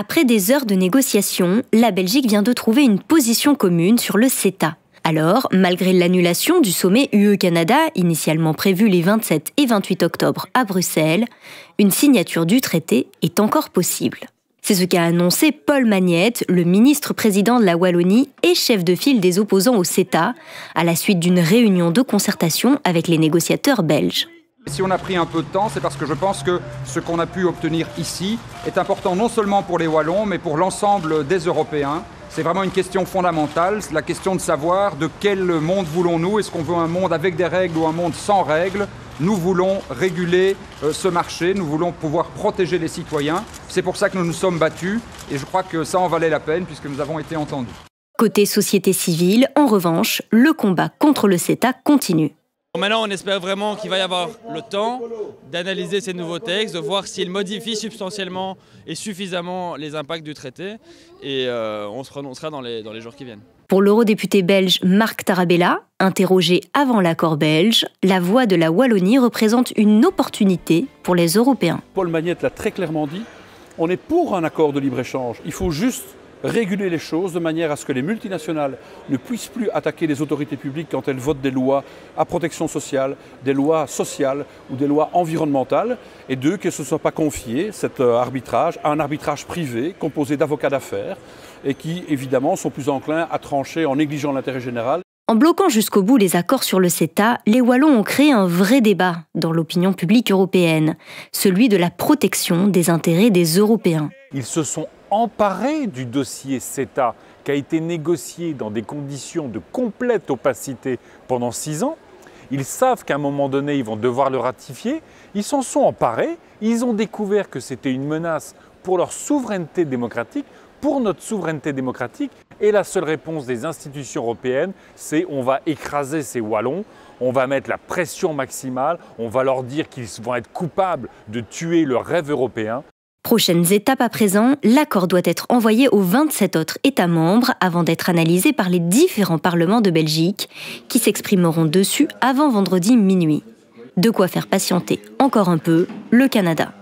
Après des heures de négociations, la Belgique vient de trouver une position commune sur le CETA. Alors, malgré l'annulation du sommet UE-Canada, initialement prévu les 27 et 28 octobre à Bruxelles, une signature du traité est encore possible. C'est ce qu'a annoncé Paul Magnette, le ministre-président de la Wallonie et chef de file des opposants au CETA, à la suite d'une réunion de concertation avec les négociateurs belges. Si on a pris un peu de temps, c'est parce que je pense que ce qu'on a pu obtenir ici est important non seulement pour les Wallons, mais pour l'ensemble des Européens. C'est vraiment une question fondamentale, c'est la question de savoir de quel monde voulons-nous. Est-ce qu'on veut un monde avec des règles ou un monde sans règles? Nous voulons réguler ce marché, nous voulons pouvoir protéger les citoyens. C'est pour ça que nous nous sommes battus et je crois que ça en valait la peine puisque nous avons été entendus. Côté société civile, en revanche, le combat contre le CETA continue. Maintenant, on espère vraiment qu'il va y avoir le temps d'analyser ces nouveaux textes, de voir s'ils modifient substantiellement et suffisamment les impacts du traité. Et on se prononcera dans les jours qui viennent. Pour l'eurodéputé belge Marc Tarabella, interrogé avant l'accord belge, la voix de la Wallonie représente une opportunité pour les Européens. Paul Magnette l'a très clairement dit, on est pour un accord de libre-échange. Il faut juste réguler les choses de manière à ce que les multinationales ne puissent plus attaquer les autorités publiques quand elles votent des lois à protection sociale, des lois sociales ou des lois environnementales, et deux, que ce ne soit pas confié, cet arbitrage, à un arbitrage privé composé d'avocats d'affaires et qui, évidemment, sont plus enclins à trancher en négligeant l'intérêt général. En bloquant jusqu'au bout les accords sur le CETA, les Wallons ont créé un vrai débat dans l'opinion publique européenne, celui de la protection des intérêts des Européens. Ils se sont emparés du dossier CETA qui a été négocié dans des conditions de complète opacité pendant 6 ans. Ils savent qu'à un moment donné, ils vont devoir le ratifier. Ils s'en sont emparés. Ils ont découvert que c'était une menace pour leur souveraineté démocratique, pour notre souveraineté démocratique. Et la seule réponse des institutions européennes, c'est on va écraser ces Wallons, on va mettre la pression maximale, on va leur dire qu'ils vont être coupables de tuer le rêve européen. Prochaines étapes à présent, l'accord doit être envoyé aux 27 autres États membres avant d'être analysé par les différents parlements de Belgique qui s'exprimeront dessus avant vendredi minuit. De quoi faire patienter encore un peu le Canada.